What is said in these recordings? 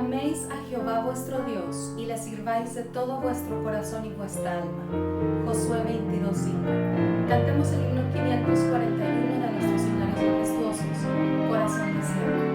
Améis a Jehová vuestro Dios y le sirváis de todo vuestro corazón y vuestra alma. Josué 22:5. Cantemos el himno 541 de nuestros señores majestuosos. Corazón de siervo.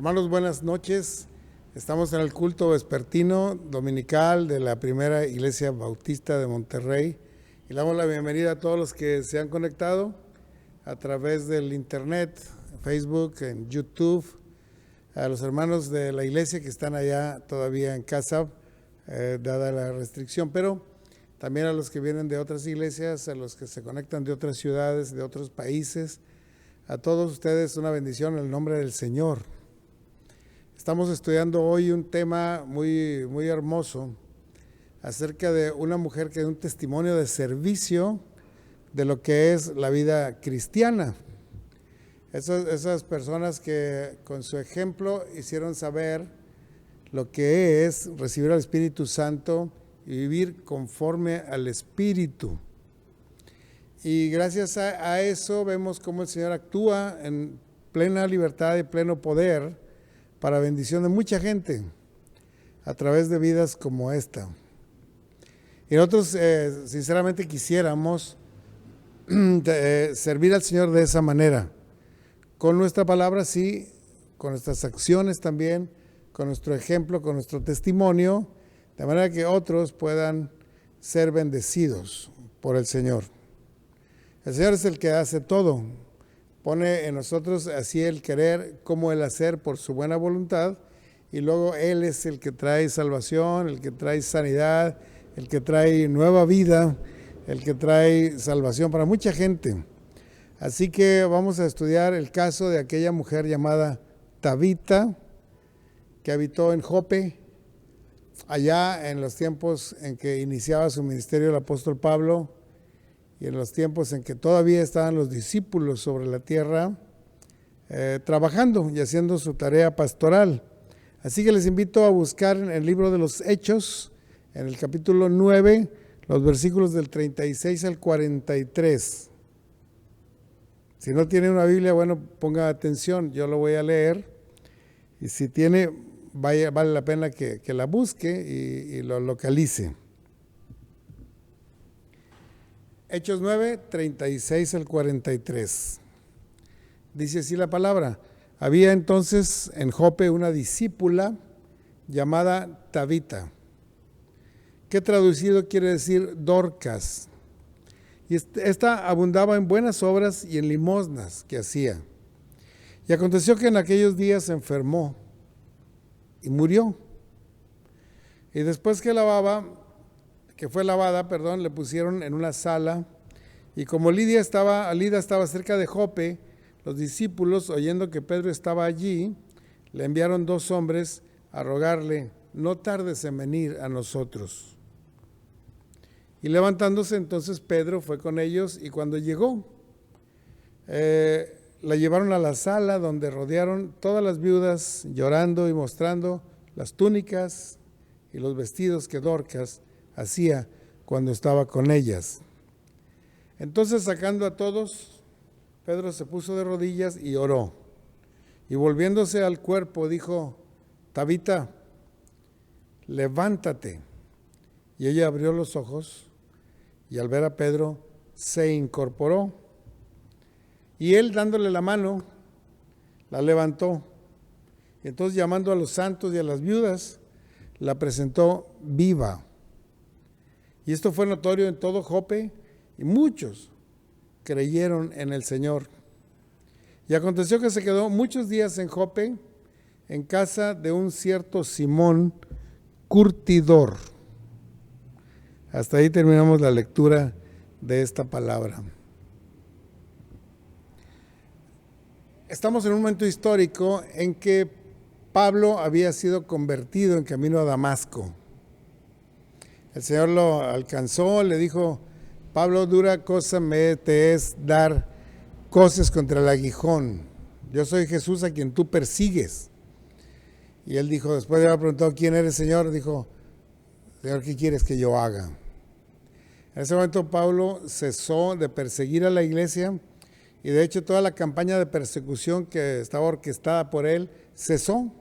Hermanos, buenas noches. Estamos en el culto vespertino dominical de la Primera Iglesia Bautista de Monterrey y le damos la bienvenida a todos los que se han conectado a través del internet, Facebook, en YouTube, a los hermanos de la iglesia que están allá todavía en casa, dada la restricción, pero también a los que vienen de otras iglesias, a los que se conectan de otras ciudades, de otros países. A todos ustedes una bendición en el nombre del Señor. Estamos estudiando hoy un tema muy, muy hermoso acerca de una mujer que es un testimonio de servicio de lo que es la vida cristiana. Esas personas que con su ejemplo hicieron saber lo que es recibir al Espíritu Santo y vivir conforme al Espíritu. Y gracias a eso vemos cómo el Señor actúa en plena libertad y pleno poder para bendición de mucha gente a través de vidas como esta. Y nosotros sinceramente quisiéramos servir al Señor de esa manera, con nuestra palabra sí, con nuestras acciones también, con nuestro ejemplo, con nuestro testimonio, de manera que otros puedan ser bendecidos por el Señor. El Señor es el que hace todo, pone en nosotros así el querer como el hacer por su buena voluntad, y luego Él es el que trae salvación, el que trae sanidad, el que trae nueva vida, el que trae salvación para mucha gente. Así que vamos a estudiar el caso de aquella mujer llamada Tabita, que habitó en Jope, allá en los tiempos en que iniciaba su ministerio el apóstol Pablo, y en los tiempos en que todavía estaban los discípulos sobre la tierra, trabajando y haciendo su tarea pastoral. Así que les invito a buscar en el libro de los Hechos, en el capítulo 9, los versículos del 36 al 43. Si no tiene una Biblia, bueno, ponga atención, yo lo voy a leer. Y si tiene, vale la pena que la busque y lo localice. Hechos 9, 36 al 43. Dice así la palabra: había entonces en Jope una discípula llamada Tabita, que traducido quiere decir Dorcas. Y esta abundaba en buenas obras y en limosnas que hacía. Y aconteció que en aquellos días se enfermó y murió. Y después que fue lavada, le pusieron en una sala. Y como Lida estaba cerca de Jope, los discípulos, oyendo que Pedro estaba allí, le enviaron 2 hombres a rogarle: no tardes en venir a nosotros. Y levantándose entonces Pedro fue con ellos, y cuando llegó, la llevaron a la sala donde rodearon todas las viudas, llorando y mostrando las túnicas y los vestidos que Dorcas hacía cuando estaba con ellas. Entonces, sacando a todos, Pedro se puso de rodillas y oró. Y volviéndose al cuerpo dijo: Tabita, levántate. Y ella abrió los ojos, y al ver a Pedro se incorporó. Y él, dándole la mano, la levantó. Y entonces, llamando a los santos y a las viudas, la presentó viva. Y esto fue notorio en todo Jope, y muchos creyeron en el Señor. Y aconteció que se quedó muchos días en Jope, en casa de un cierto Simón curtidor. Hasta ahí terminamos la lectura de esta palabra. Estamos en un momento histórico en que Pablo había sido convertido en camino a Damasco. El Señor lo alcanzó, le dijo: Pablo, dura cosa me te es dar coces contra el aguijón. Yo soy Jesús a quien tú persigues. Y él dijo, después de haber preguntado: ¿quién eres, Señor? Dijo: Señor, ¿qué quieres que yo haga? En ese momento Pablo cesó de perseguir a la iglesia, y de hecho toda la campaña de persecución que estaba orquestada por él cesó.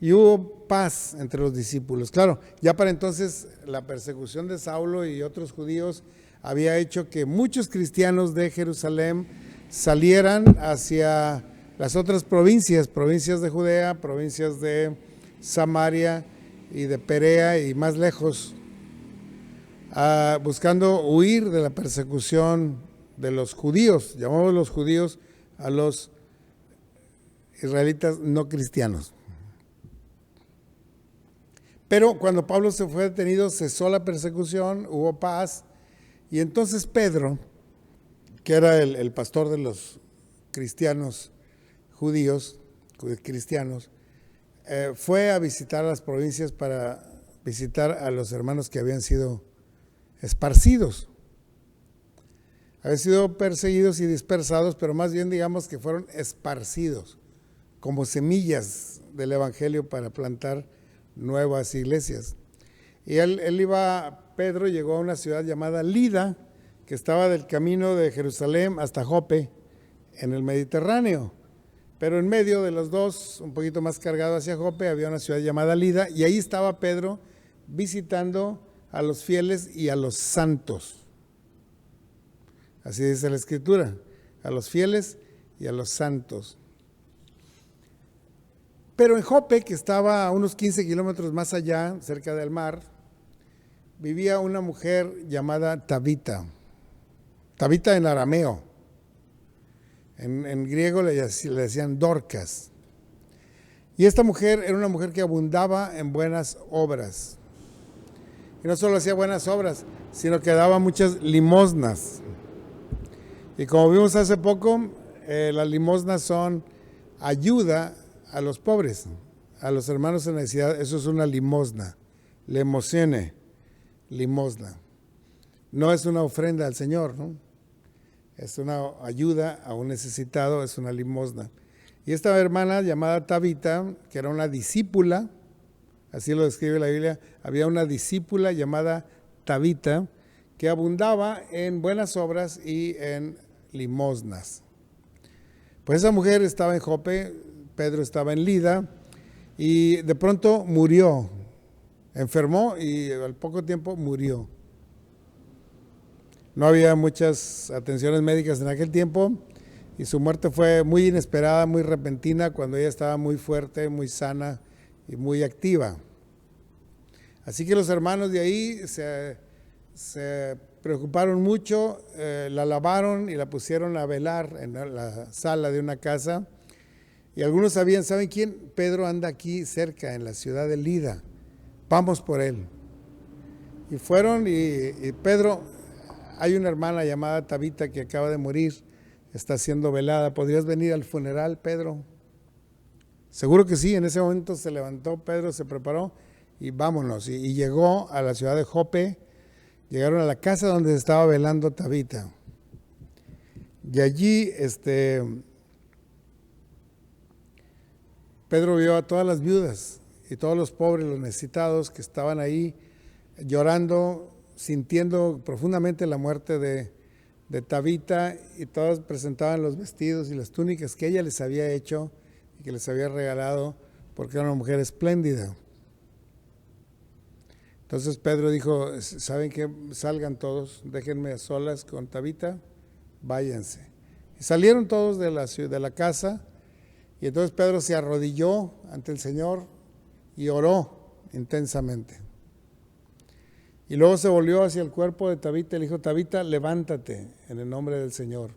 Y hubo paz entre los discípulos. Claro, ya para entonces la persecución de Saulo y otros judíos había hecho que muchos cristianos de Jerusalén salieran hacia las otras provincias de Judea, provincias de Samaria y de Perea y más lejos, buscando huir de la persecución de los judíos. Llamamos los judíos a los israelitas no cristianos. Pero cuando Pablo se fue detenido, cesó la persecución, hubo paz, y entonces Pedro, que era el pastor de los cristianos judíos, cristianos, fue a visitar las provincias para visitar a los hermanos que habían sido esparcidos. Habían sido perseguidos y dispersados, pero más bien digamos que fueron esparcidos, como semillas del evangelio para plantar nuevas iglesias. Y Pedro llegó a una ciudad llamada Lida, que estaba del camino de Jerusalén hasta Jope, en el Mediterráneo. Pero en medio de los dos, un poquito más cargado hacia Jope, había una ciudad llamada Lida, y ahí estaba Pedro visitando a los fieles y a los santos. Así dice la Escritura, a los fieles y a los santos. Pero en Jope, que estaba a unos 15 kilómetros más allá, cerca del mar, vivía una mujer llamada Tabita. Tabita en arameo. En griego le decían Dorcas. Y esta mujer era una mujer que abundaba en buenas obras. Y no solo hacía buenas obras, sino que daba muchas limosnas. Y como vimos hace poco, las limosnas son ayuda a los pobres, a los hermanos en necesidad. Eso es una limosna. Lemosene, limosna. No es una ofrenda al Señor, ¿no? Es una ayuda a un necesitado, es una limosna. Y esta hermana llamada Tabita, que era una discípula, así lo describe la Biblia, había una discípula llamada Tabita que abundaba en buenas obras y en limosnas. Pues esa mujer estaba en Jope, Pedro estaba en Lida, y de pronto murió, enfermó y al poco tiempo murió. No había muchas atenciones médicas en aquel tiempo y su muerte fue muy inesperada, muy repentina, cuando ella estaba muy fuerte, muy sana y muy activa. Así que los hermanos de ahí se preocuparon mucho, la lavaron y la pusieron a velar en la sala de una casa. Y algunos ¿saben quién? Pedro anda aquí cerca, en la ciudad de Lida. Vamos por él. Y fueron y Pedro, hay una hermana llamada Tabita que acaba de morir, está siendo velada. ¿Podrías venir al funeral, Pedro? Seguro que sí. En ese momento se levantó Pedro, se preparó y vámonos. Y llegó a la ciudad de Jope, llegaron a la casa donde se estaba velando Tabita. Y allí Pedro vio a todas las viudas y todos los pobres, los necesitados que estaban ahí llorando, sintiendo profundamente la muerte de Tabita, y todas presentaban los vestidos y las túnicas que ella les había hecho y que les había regalado, porque era una mujer espléndida. Entonces Pedro dijo, ¿saben qué? Salgan todos, déjenme a solas con Tabita, váyanse. Y salieron todos de la casa, y entonces Pedro se arrodilló ante el Señor y oró intensamente. Y luego se volvió hacia el cuerpo de Tabita y le dijo, Tabita, levántate en el nombre del Señor.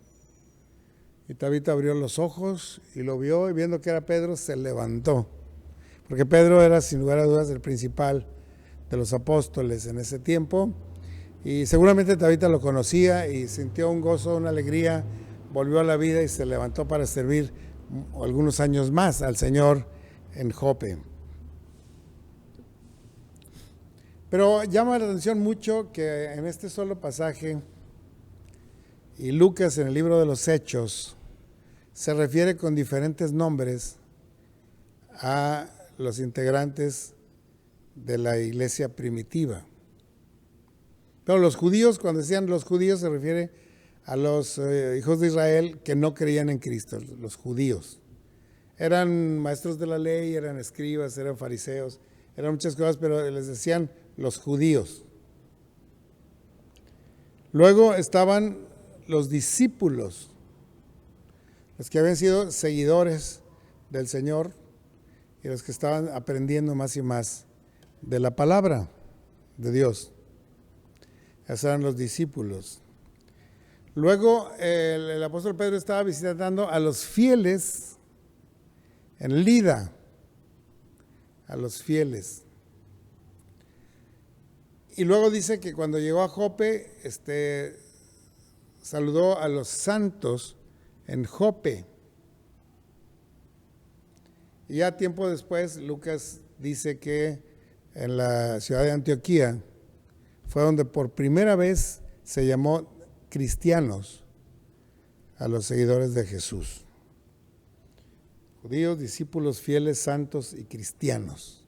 Y Tabita abrió los ojos y lo vio, y viendo que era Pedro, se levantó. Porque Pedro era, sin lugar a dudas, el principal de los apóstoles en ese tiempo. Y seguramente Tabita lo conocía y sintió un gozo, una alegría, volvió a la vida y se levantó para servir algunos años más al Señor en Jope. Pero llama la atención mucho que en este solo pasaje, y Lucas en el libro de los Hechos, se refiere con diferentes nombres a los integrantes de la iglesia primitiva. Pero los judíos, cuando decían los judíos, se refiere a los hijos de Israel que no creían en Cristo, los judíos. Eran maestros de la ley, eran escribas, eran fariseos, eran muchas cosas, pero les decían los judíos. Luego estaban los discípulos, los que habían sido seguidores del Señor y los que estaban aprendiendo más y más de la palabra de Dios. Esos eran los discípulos. Luego el apóstol Pedro estaba visitando a los fieles en Lida, a los fieles. Y luego dice que cuando llegó a Jope, saludó a los santos en Jope. Y ya tiempo después, Lucas dice que en la ciudad de Antioquía fue donde por primera vez se llamó cristianos a los seguidores de Jesús. Judíos, discípulos, fieles, santos y cristianos.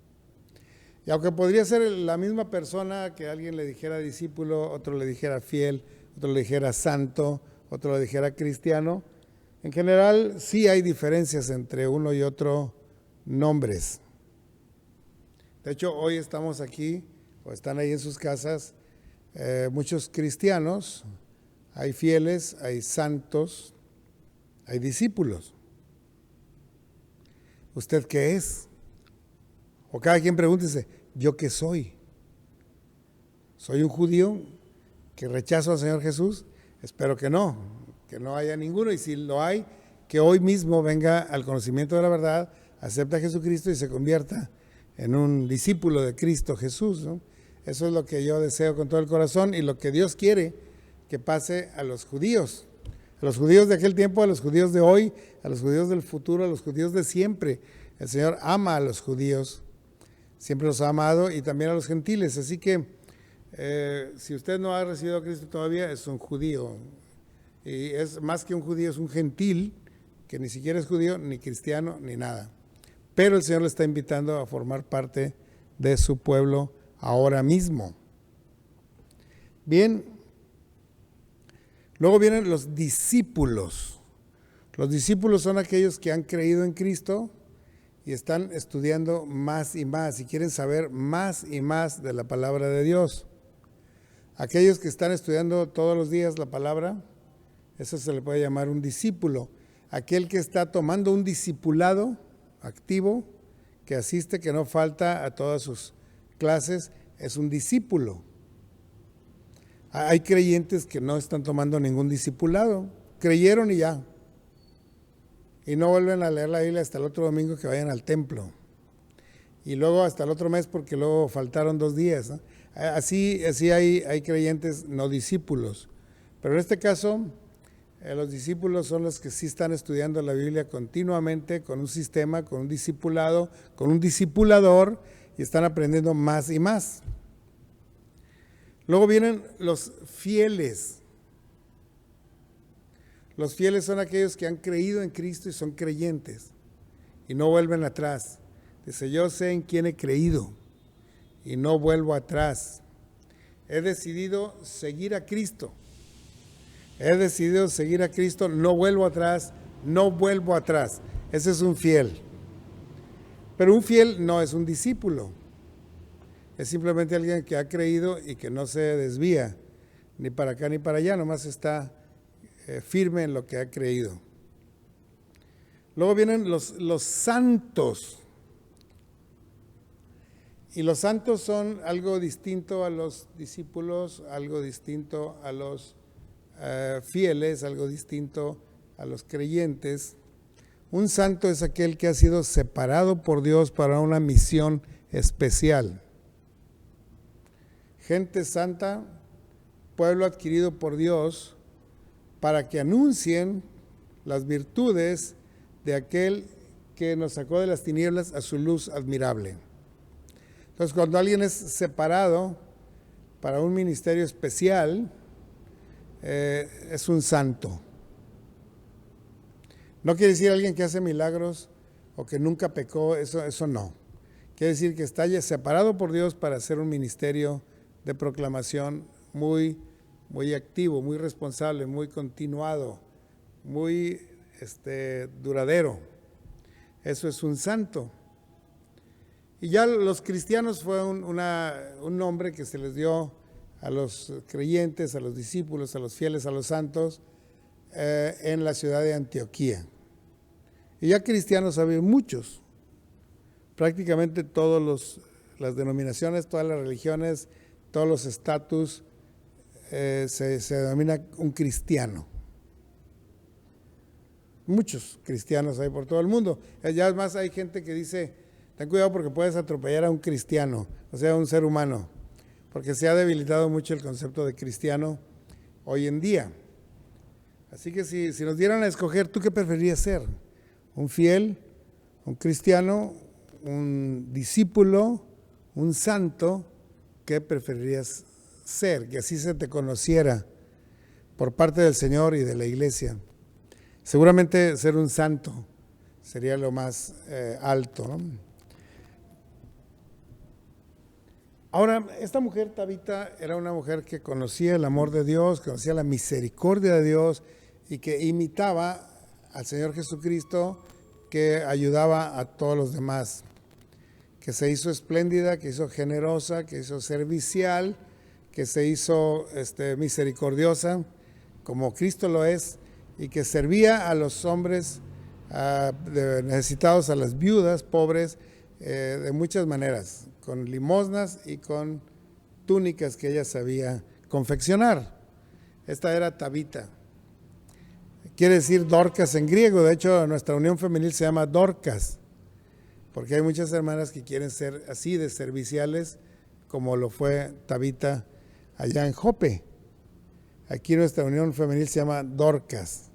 Y aunque podría ser la misma persona que alguien le dijera discípulo, otro le dijera fiel, otro le dijera santo, otro le dijera cristiano, en general sí hay diferencias entre uno y otro nombres. De hecho, hoy estamos aquí, o están ahí en sus casas, muchos cristianos, hay fieles, hay santos, hay discípulos. ¿Usted qué es? O cada quien pregúntese, ¿yo qué soy? ¿Soy un judío que rechazo al Señor Jesús? Espero que no haya ninguno, y si lo hay, que hoy mismo venga al conocimiento de la verdad, acepte a Jesucristo y se convierta en un discípulo de Cristo Jesús, ¿no? Eso es lo que yo deseo con todo el corazón y lo que Dios quiere que pase a los judíos de aquel tiempo, a los judíos de hoy, a los judíos del futuro, a los judíos de siempre. El Señor ama a los judíos, siempre los ha amado, y también a los gentiles. Así que si usted no ha recibido a Cristo todavía, es un judío. Y es más que un judío, es un gentil, que ni siquiera es judío, ni cristiano, ni nada. Pero el Señor le está invitando a formar parte de su pueblo ahora mismo. Bien, luego vienen los discípulos. Los discípulos son aquellos que han creído en Cristo y están estudiando más y más y quieren saber más y más de la palabra de Dios. Aquellos que están estudiando todos los días la palabra, eso se le puede llamar un discípulo. Aquel que está tomando un discipulado activo, que asiste, que no falta a todas sus clases, es un discípulo. Hay creyentes que no están tomando ningún discipulado, creyeron y ya. Y no vuelven a leer la Biblia hasta el otro domingo que vayan al templo. Y luego hasta el otro mes porque luego faltaron 2 días, ¿no? Así hay creyentes no discípulos. Pero en este caso, los discípulos son los que sí están estudiando la Biblia continuamente, con un sistema, con un discipulado, con un discipulador, y están aprendiendo más y más. Luego vienen los fieles. Los fieles son aquellos que han creído en Cristo y son creyentes y no vuelven atrás. Dice, yo sé en quién he creído y no vuelvo atrás. He decidido seguir a Cristo. He decidido seguir a Cristo, no vuelvo atrás, no vuelvo atrás. Ese es un fiel. Pero un fiel no es un discípulo. Es simplemente alguien que ha creído y que no se desvía, ni para acá ni para allá, nomás está firme en lo que ha creído. Luego vienen los santos. Y los santos son algo distinto a los discípulos, algo distinto a los fieles, algo distinto a los creyentes. Un santo es aquel que ha sido separado por Dios para una misión especial. Gente santa, pueblo adquirido por Dios, para que anuncien las virtudes de aquel que nos sacó de las tinieblas a su luz admirable. Entonces, cuando alguien es separado para un ministerio especial, es un santo. No quiere decir alguien que hace milagros o que nunca pecó, eso no. Quiere decir que está ya separado por Dios para hacer un ministerio de proclamación muy activo, muy responsable, muy continuado, muy duradero. Eso es un santo. Y ya los cristianos fue un nombre que se les dio a los creyentes, a los discípulos, a los fieles, a los santos, en la ciudad de Antioquía. Y ya cristianos había muchos. Prácticamente todas las denominaciones, todas las religiones, todos los estatus, se denomina un cristiano. Muchos cristianos hay por todo el mundo. Ya es más, hay gente que dice, ten cuidado porque puedes atropellar a un cristiano, o sea, a un ser humano, porque se ha debilitado mucho el concepto de cristiano hoy en día. Así que si nos dieran a escoger, ¿tú qué preferirías ser? ¿Un fiel, un cristiano, un discípulo, un santo? ¿Qué preferirías ser? Que así se te conociera por parte del Señor y de la iglesia. Seguramente ser un santo sería lo más alto, ¿no? Ahora, esta mujer, Tabita, era una mujer que conocía el amor de Dios, conocía la misericordia de Dios y que imitaba al Señor Jesucristo, que ayudaba a todos los demás, que se hizo espléndida, que hizo generosa, que hizo servicial, que se hizo misericordiosa, como Cristo lo es, y que servía a los hombres necesitados, a las viudas, pobres, de muchas maneras, con limosnas y con túnicas que ella sabía confeccionar. Esta era Tabita. Quiere decir Dorcas en griego. De hecho, nuestra unión femenil se llama Dorcas, porque hay muchas hermanas que quieren ser así de serviciales, como lo fue Tabita allá en Jope. Aquí nuestra unión femenil se llama Dorcas.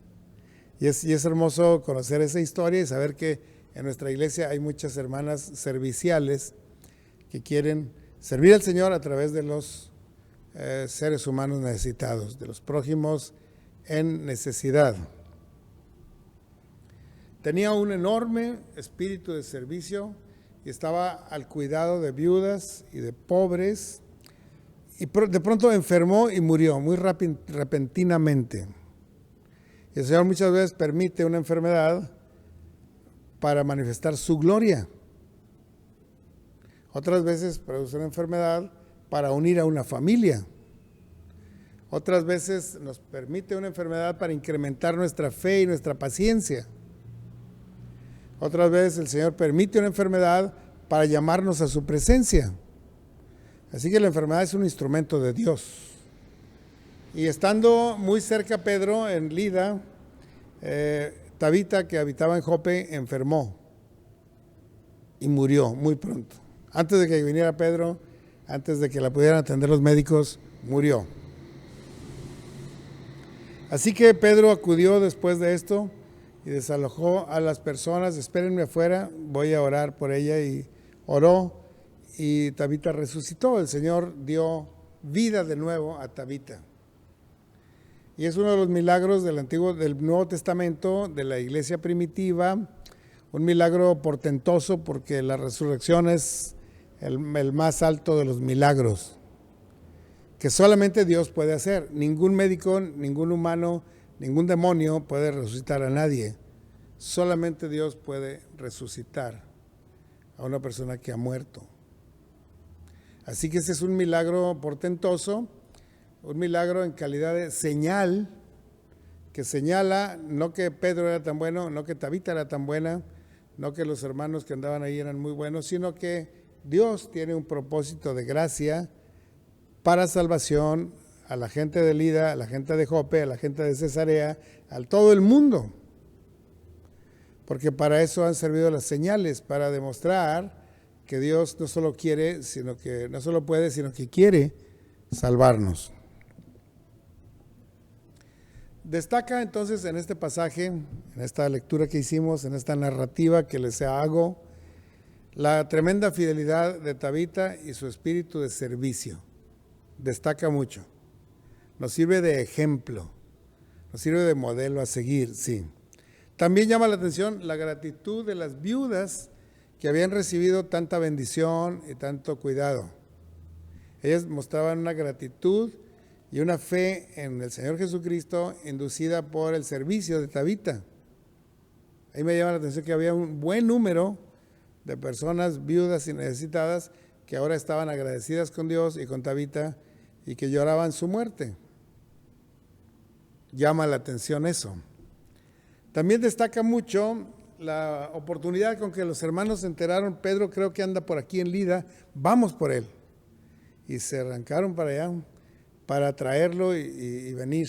Y es hermoso conocer esa historia y saber que en nuestra iglesia hay muchas hermanas serviciales que quieren servir al Señor a través de los seres humanos necesitados, de los prójimos en necesidad. Tenía un enorme espíritu de servicio y estaba al cuidado de viudas y de pobres, y de pronto enfermó y murió muy repentinamente. Y el Señor muchas veces permite una enfermedad para manifestar su gloria. Otras veces produce una enfermedad para unir a una familia. Otras veces nos permite una enfermedad para incrementar nuestra fe y nuestra paciencia. Otras veces el Señor permite una enfermedad para llamarnos a su presencia. Así que la enfermedad es un instrumento de Dios. Y estando muy cerca Pedro, en Lida, Tabita, que habitaba en Jope, enfermó y murió muy pronto. Antes de que viniera Pedro, antes de que la pudieran atender los médicos, murió. Así que Pedro acudió después de esto y desalojó a las personas. Espérenme afuera, voy a orar por ella. Y oró y Tabita resucitó. El Señor dio vida de nuevo a Tabita. Y es uno de los milagros del Nuevo Testamento, de la iglesia primitiva, un milagro portentoso porque la resurrección es el más alto de los milagros que solamente Dios puede hacer. Ningún médico, ningún humano, ningún demonio puede resucitar a nadie. Solamente Dios puede resucitar a una persona que ha muerto. Así que ese es un milagro portentoso, un milagro en calidad de señal, que señala no que Pedro era tan bueno, no que Tabita era tan buena, no que los hermanos que andaban ahí eran muy buenos, sino que Dios tiene un propósito de gracia para salvación a la gente de Lida, a la gente de Jope, a la gente de Cesarea, a todo el mundo. Porque para eso han servido las señales, para demostrar que Dios no solo quiere, sino que no solo puede, sino que quiere salvarnos. Destaca entonces en este pasaje, en esta lectura que hicimos, en esta narrativa que les hago, la tremenda fidelidad de Tabita y su espíritu de servicio. Destaca mucho. Nos sirve de ejemplo, nos sirve de modelo a seguir, sí. También llama la atención la gratitud de las viudas que habían recibido tanta bendición y tanto cuidado. Ellas mostraban una gratitud y una fe en el Señor Jesucristo inducida por el servicio de Tabita. Ahí me llama la atención que había un buen número de personas viudas y necesitadas que ahora estaban agradecidas con Dios y con Tabita y que lloraban su muerte. Llama la atención eso. También destaca mucho la oportunidad con que los hermanos se enteraron. Pedro creo que anda por aquí en Lida, vamos por él. Y se arrancaron para allá para traerlo y venir.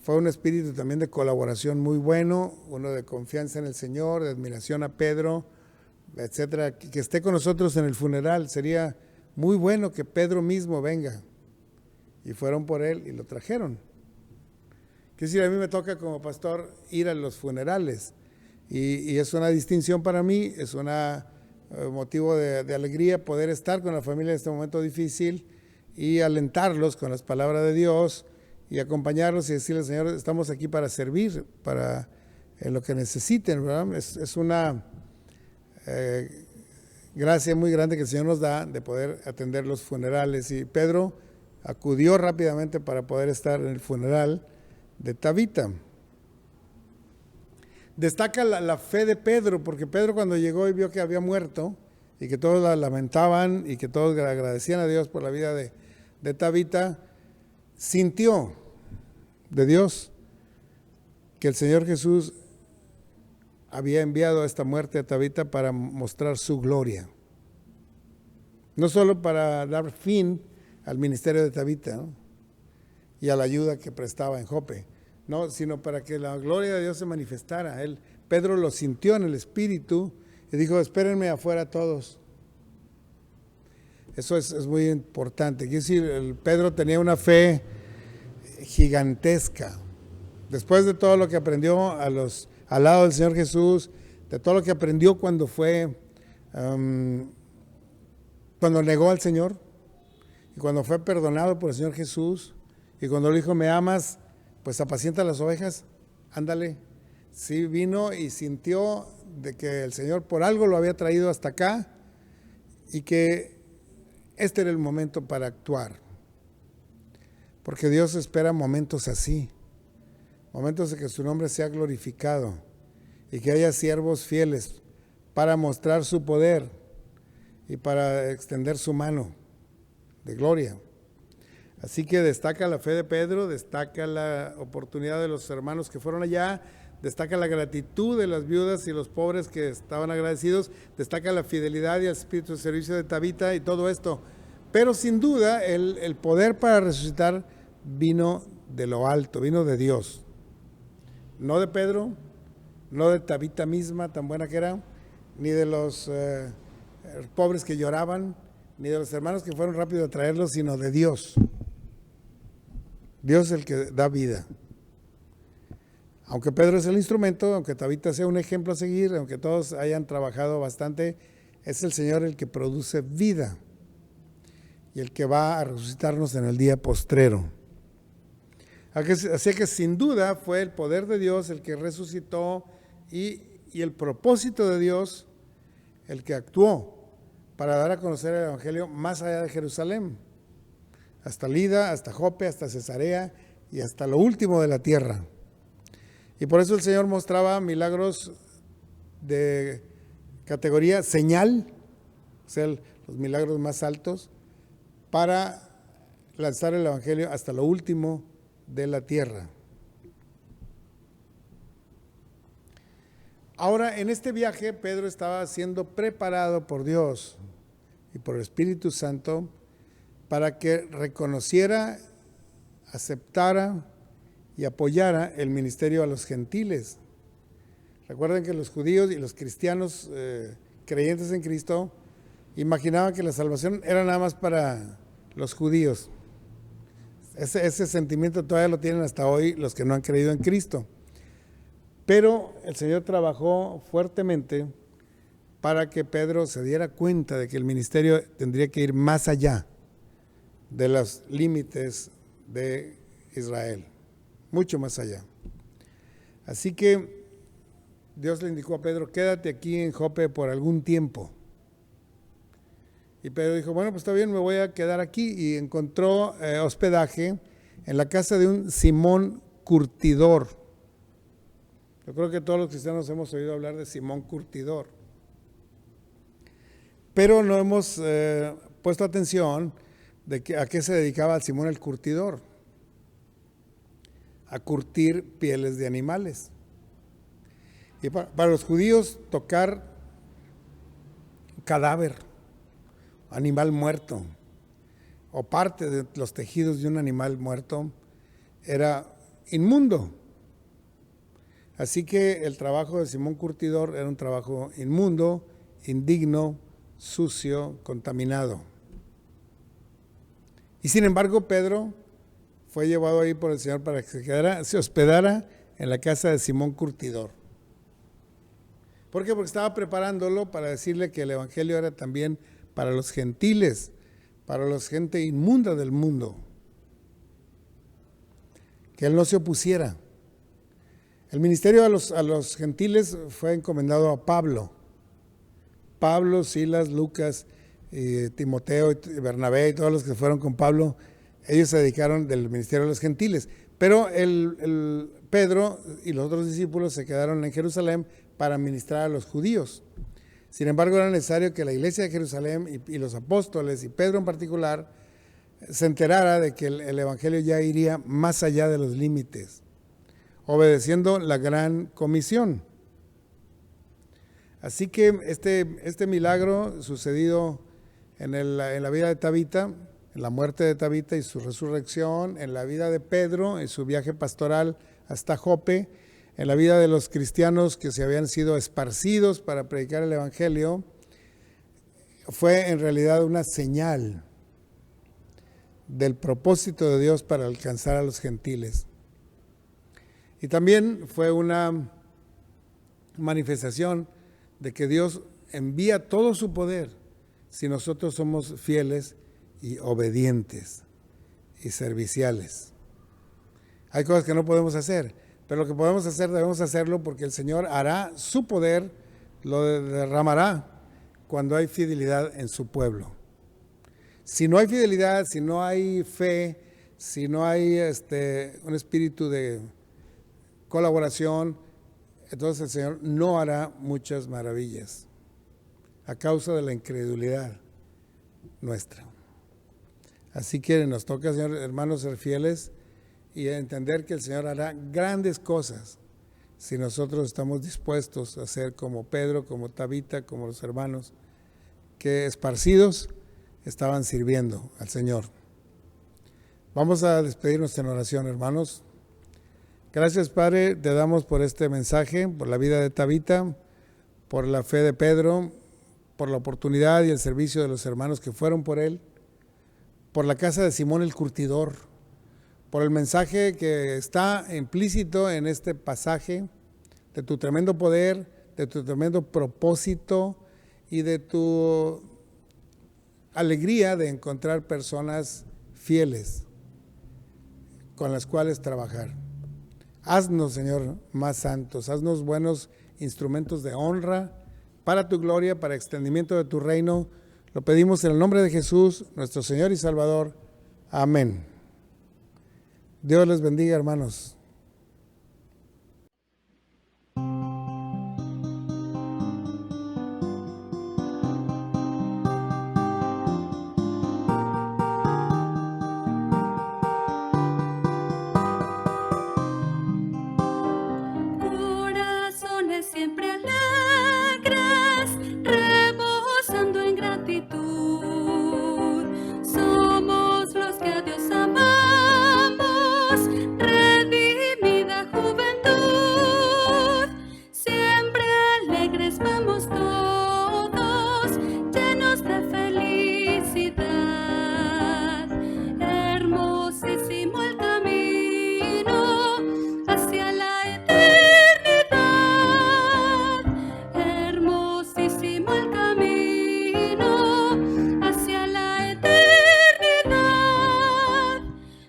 Fue un espíritu también de colaboración muy bueno, uno de confianza en el Señor, de admiración a Pedro, etcétera. Que esté con nosotros en el funeral. Sería muy bueno que Pedro mismo venga. Y fueron por él y lo trajeron. Quiero decir, a mí me toca como pastor ir a los funerales. Y es una distinción para mí, es un motivo de alegría poder estar con la familia en este momento difícil y alentarlos con las palabras de Dios y acompañarlos y decirles, Señor, estamos aquí para servir, para lo que necesiten, ¿verdad? Es una gracia muy grande que el Señor nos da de poder atender los funerales. Y Pedro acudió rápidamente para poder estar en el funeral de Tabita. Destaca la fe de Pedro, porque Pedro cuando llegó y vio que había muerto y que todos la lamentaban y que todos agradecían a Dios por la vida de Tabita, sintió de Dios que el Señor Jesús había enviado a esta muerte a Tabita para mostrar su gloria. No solo para dar fin al ministerio de Tabita, ¿no?, y a la ayuda que prestaba en Jope, no, sino para que la gloria de Dios se manifestara. Pedro lo sintió en el espíritu y dijo, espérenme afuera todos. Eso es muy importante. Quiero decir, Pedro tenía una fe gigantesca. Después de todo lo que aprendió al lado del Señor Jesús, de todo lo que aprendió cuando negó al Señor y cuando fue perdonado por el Señor Jesús y cuando le dijo, ¿me amas? Pues apacienta las ovejas, ándale. Sí, vino y sintió de que el Señor por algo lo había traído hasta acá y que este era el momento para actuar. Porque Dios espera momentos así, momentos de que su nombre sea glorificado y que haya siervos fieles para mostrar su poder y para extender su mano de gloria. Así que destaca la fe de Pedro, destaca la oportunidad de los hermanos que fueron allá, destaca la gratitud de las viudas y los pobres que estaban agradecidos, destaca la fidelidad y el espíritu de servicio de Tabita y todo esto. Pero sin duda el poder para resucitar vino de lo alto, vino de Dios. No de Pedro, no de Tabita misma, tan buena que era, ni de los pobres que lloraban, ni de los hermanos que fueron rápido a traerlos, sino de Dios. Dios es el que da vida. Aunque Pedro es el instrumento, aunque Tabita sea un ejemplo a seguir, aunque todos hayan trabajado bastante, es el Señor el que produce vida y el que va a resucitarnos en el día postrero. Así que sin duda fue el poder de Dios el que resucitó y el propósito de Dios el que actuó para dar a conocer el Evangelio más allá de Jerusalén, hasta Lida, hasta Jope, hasta Cesarea y hasta lo último de la tierra. Y por eso el Señor mostraba milagros de categoría señal, o sea, los milagros más altos, para lanzar el Evangelio hasta lo último de la tierra. Ahora, en este viaje, Pedro estaba siendo preparado por Dios y por el Espíritu Santo para que reconociera, aceptara y apoyara el ministerio a los gentiles. Recuerden que los judíos y los cristianos creyentes en Cristo imaginaban que la salvación era nada más para los judíos. Ese sentimiento todavía lo tienen hasta hoy los que no han creído en Cristo. Pero el Señor trabajó fuertemente para que Pedro se diera cuenta de que el ministerio tendría que ir más allá de los límites de Israel, mucho más allá. Así que Dios le indicó a Pedro, quédate aquí en Jope por algún tiempo. Y Pedro dijo, bueno, pues está bien, me voy a quedar aquí. Y encontró hospedaje en la casa de un Simón Curtidor. Yo creo que todos los cristianos hemos oído hablar de Simón Curtidor. Pero no hemos puesto atención de a qué se dedicaba Simón el Curtidor. A curtir pieles de animales. Y para los judíos tocar cadáver, animal muerto, o parte de los tejidos de un animal muerto, era inmundo. Así que el trabajo de Simón Curtidor era un trabajo inmundo, indigno, sucio, contaminado. Y sin embargo, Pedro fue llevado ahí por el Señor para que se hospedara en la casa de Simón Curtidor. ¿Por qué? Porque estaba preparándolo para decirle que el evangelio era también para los gentiles, para la gente inmunda del mundo. Que él no se opusiera. El ministerio a los gentiles fue encomendado a Pablo. Pablo, Silas, Lucas, Timoteo, y Bernabé y todos los que fueron con Pablo, ellos se dedicaron del ministerio a los gentiles. Pero el Pedro y los otros discípulos se quedaron en Jerusalén para ministrar a los judíos. Sin embargo, era necesario que la iglesia de Jerusalén y los apóstoles, y Pedro en particular, se enterara de que el evangelio ya iría más allá de los límites, obedeciendo la gran comisión. Así que este milagro sucedido en la vida de Tabita, en la muerte de Tabita y su resurrección, en la vida de Pedro, en su viaje pastoral hasta Jope, en la vida de los cristianos que se habían sido esparcidos para predicar el evangelio, fue en realidad una señal del propósito de Dios para alcanzar a los gentiles. Y también fue una manifestación de que Dios envía todo su poder si nosotros somos fieles y obedientes y serviciales. Hay cosas que no podemos hacer, pero lo que podemos hacer debemos hacerlo porque el Señor hará su poder, lo derramará cuando hay fidelidad en su pueblo. Si no hay fidelidad, si no hay fe, si no hay un espíritu de colaboración, entonces el Señor no hará muchas maravillas a causa de la incredulidad nuestra. Así que nos toca, Señor, hermanos, ser fieles y entender que el Señor hará grandes cosas si nosotros estamos dispuestos a ser como Pedro, como Tabita, como los hermanos que esparcidos estaban sirviendo al Señor. Vamos a despedirnos en oración, hermanos. Gracias, Padre, te damos por este mensaje, por la vida de Tabita, por la fe de Pedro, por la oportunidad y el servicio de los hermanos que fueron por él, por la casa de Simón el Curtidor, por el mensaje que está implícito en este pasaje de tu tremendo poder, de tu tremendo propósito y de tu alegría de encontrar personas fieles con las cuales trabajar. Haznos, Señor, más santos, haznos buenos instrumentos de honra para tu gloria, para extendimiento de tu reino. Lo pedimos en el nombre de Jesús, nuestro Señor y Salvador. Amén. Dios les bendiga, hermanos. Corazones siempre alegres, rebosando en gratitud. Somos los que a Dios amamos, redimida juventud. Siempre alegres vamos todos, llenos de felicidad. Hermosísimo el camino hacia la eternidad. Hermosísimo el camino hacia la eternidad.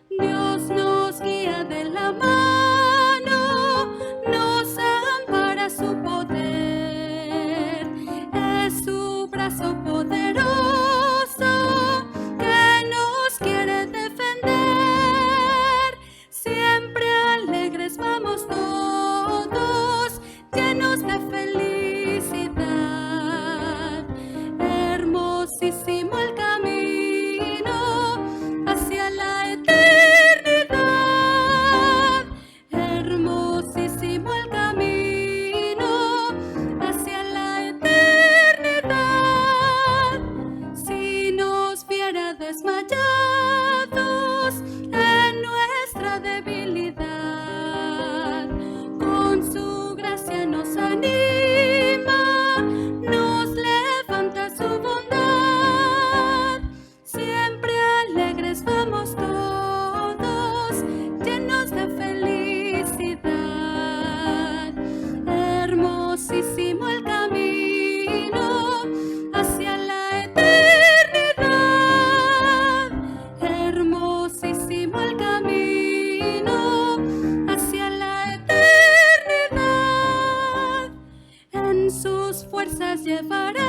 Dios nos guía de la mano, nos ampara su poder. Es su brazo poderoso que nos quiere defender. Siempre alegres vamos todos. cruces llevará.